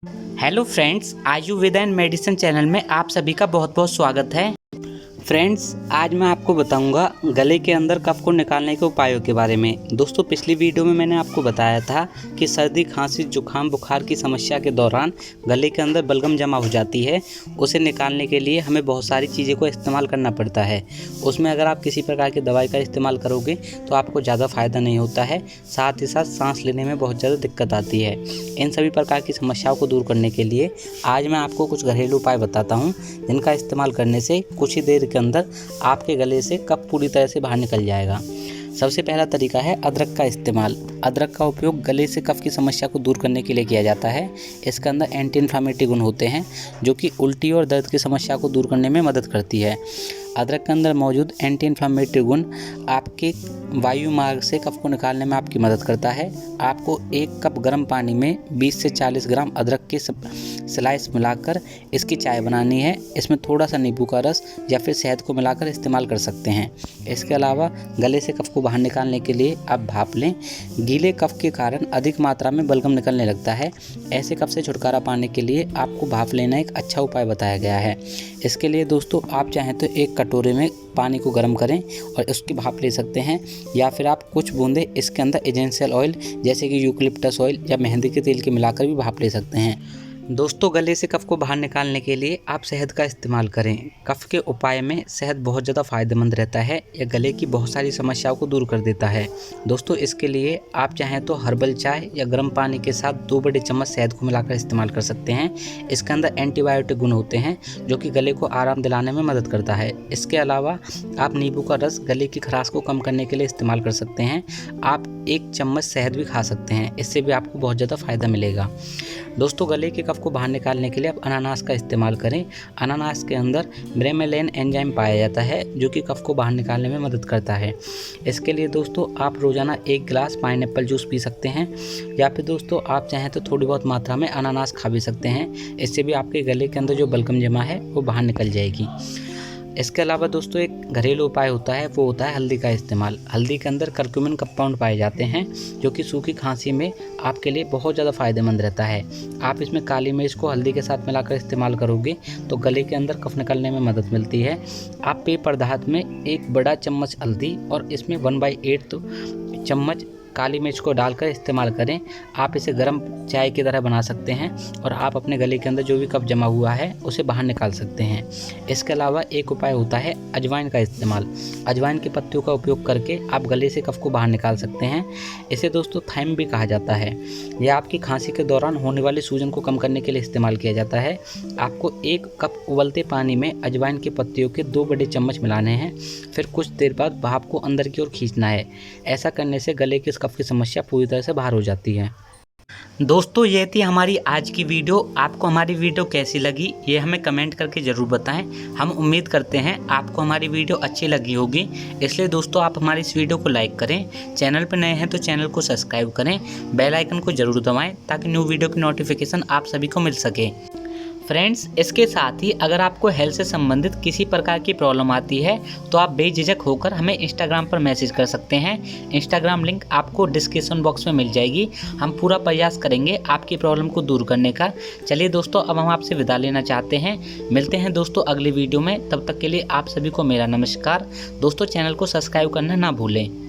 Hello friends, Ayurveda and medicine channel में आप सभी का बहुत बहुत स्वागत है। फ्रेंड्स, आज मैं आपको बताऊंगा गले के अंदर कफ को निकालने के उपायों के बारे में। दोस्तों, पिछली वीडियो में मैंने आपको बताया था कि सर्दी, खांसी, जुकाम, बुखार की समस्या के दौरान गले के अंदर बलगम जमा हो जाती है। उसे निकालने के लिए हमें बहुत सारी चीज़ों को इस्तेमाल करना पड़ता है। उसमें अगर आप किसी प्रकार की दवाई का इस्तेमाल करोगे तो आपको ज़्यादा फ़ायदा नहीं होता है, साथ ही साथ सांस लेने में बहुत ज़्यादा दिक्कत आती है। इन सभी प्रकार की समस्याओं को दूर करने के लिए आज मैं आपको कुछ घरेलू उपाय बताता हूँ, जिनका इस्तेमाल करने से कुछ ही देर के अंदर आपके गले से कफ पूरी तरह से बाहर निकल जाएगा। सबसे पहला तरीका है अदरक का इस्तेमाल। अदरक का उपयोग गले से कफ की समस्या को दूर करने के लिए किया जाता है। इसके अंदर एंटी इन्फ्लामेटरी गुण होते हैं, जो कि उल्टी और दर्द की समस्या को दूर करने में मदद करती है। अदरक के अंदर मौजूद एंटी इन्फ्लामेटरी गुण आपके वायु मार्ग से कफ को निकालने में आपकी मदद करता है। आपको 1 कप गर्म पानी में 20 से 40 ग्राम अदरक के स्लाइस मिलाकर इसकी चाय बनानी है। इसमें थोड़ा सा नींबू का रस या फिर शहद को मिलाकर इस्तेमाल कर सकते हैं। इसके अलावा गले से कफ को बाहर निकालने के लिए आप भाप लें। गीले कफ के कारण अधिक मात्रा में बलगम निकलने लगता है। ऐसे कफ से छुटकारा पाने के लिए आपको भाप लेना एक अच्छा उपाय बताया गया है। इसके लिए दोस्तों, आप चाहें तो एक कटोरे में पानी को गर्म करें और उसकी भाप ले सकते हैं, या फिर आप कुछ बूंदे इसके अंदर एसेंशियल ऑयल जैसे कि यूकलिप्टस ऑयल या मेहंदी के तेल के मिलाकर भी भाप ले सकते हैं। दोस्तों, गले से कफ को बाहर निकालने के लिए आप शहद का इस्तेमाल करें। कफ के उपाय में शहद बहुत ज़्यादा फ़ायदेमंद रहता है। यह गले की बहुत सारी समस्याओं को दूर कर देता है। दोस्तों, इसके लिए आप चाहें तो हर्बल चाय या गर्म पानी के साथ 2 बड़े चम्मच शहद को मिलाकर इस्तेमाल कर सकते हैं। इसके अंदर एंटीबायोटिक गुण होते हैं, जो कि गले को आराम दिलाने में मदद करता है। इसके अलावा आप नींबू का रस गले की खराश को कम करने के लिए इस्तेमाल कर सकते हैं। आप 1 चम्मच शहद भी खा सकते हैं, इससे भी आपको बहुत ज़्यादा फ़ायदा मिलेगा। दोस्तों, गले के कफ को बाहर निकालने के लिए आप अनानास का इस्तेमाल करें। अनानास के अंदर ब्रेमेलेन एंजाइम पाया जाता है, जो कि कफ को बाहर निकालने में मदद करता है। इसके लिए दोस्तों, आप रोज़ाना 1 गिलास पाइनएप्पल जूस पी सकते हैं, या फिर दोस्तों आप चाहें तो थोड़ी बहुत मात्रा में अनानास खा भी सकते हैं। इससे भी आपके गले के अंदर जो बलगम जमा है वो बाहर निकल जाएगी। इसके अलावा दोस्तों, एक घरेलू उपाय होता है, वो होता है हल्दी का इस्तेमाल। हल्दी के अंदर करक्यूमिन कंपाउंड पाए जाते हैं, जो कि सूखी खांसी में आपके लिए बहुत ज़्यादा फ़ायदेमंद रहता है। आप इसमें काली मिर्च को हल्दी के साथ मिलाकर इस्तेमाल करोगे तो गले के अंदर कफ निकलने में मदद मिलती है। आप पेय पदार्थ में 1 बड़ा चम्मच हल्दी और इसमें 1/8 चम्मच काली मिर्च को डालकर इस्तेमाल करें। आप इसे गर्म चाय की तरह बना सकते हैं और आप अपने गले के अंदर जो भी कफ जमा हुआ है उसे बाहर निकाल सकते हैं। इसके अलावा एक उपाय होता है अजवाइन का इस्तेमाल। अजवाइन की पत्तियों का उपयोग करके आप गले से कफ को बाहर निकाल सकते हैं। इसे दोस्तों थाइम भी कहा जाता है। यह आपकी खांसी के दौरान होने वाली सूजन को कम करने के लिए इस्तेमाल किया जाता है। आपको 1 कप उबलते पानी में अजवाइन की पत्तियों के 2 बड़े चम्मच मिलाने हैं। फिर कुछ देर बाद भाप को अंदर की ओर खींचना है। ऐसा करने से गले के कफ की समस्या पूरी तरह से बाहर हो जाती है। दोस्तों, ये थी हमारी आज की वीडियो। आपको हमारी वीडियो कैसी लगी ये हमें कमेंट करके ज़रूर बताएं। हम उम्मीद करते हैं आपको हमारी वीडियो अच्छी लगी होगी। इसलिए दोस्तों, आप हमारी इस वीडियो को लाइक करें। चैनल पर नए हैं तो चैनल को सब्सक्राइब करें। बेल आइकन को ज़रूर दबाएं ताकि न्यू वीडियो की नोटिफिकेशन आप सभी को मिल सके। फ्रेंड्स, इसके साथ ही अगर आपको हेल्थ से संबंधित किसी प्रकार की प्रॉब्लम आती है तो आप बेझिझक होकर हमें इंस्टाग्राम पर मैसेज कर सकते हैं। इंस्टाग्राम लिंक आपको डिस्क्रिप्शन बॉक्स में मिल जाएगी। हम पूरा प्रयास करेंगे आपकी प्रॉब्लम को दूर करने का। चलिए दोस्तों, अब हम आपसे विदा लेना चाहते हैं। मिलते हैं दोस्तों अगली वीडियो में। तब तक के लिए आप सभी को मेरा नमस्कार। दोस्तों, चैनल को सब्सक्राइब करना ना भूलें।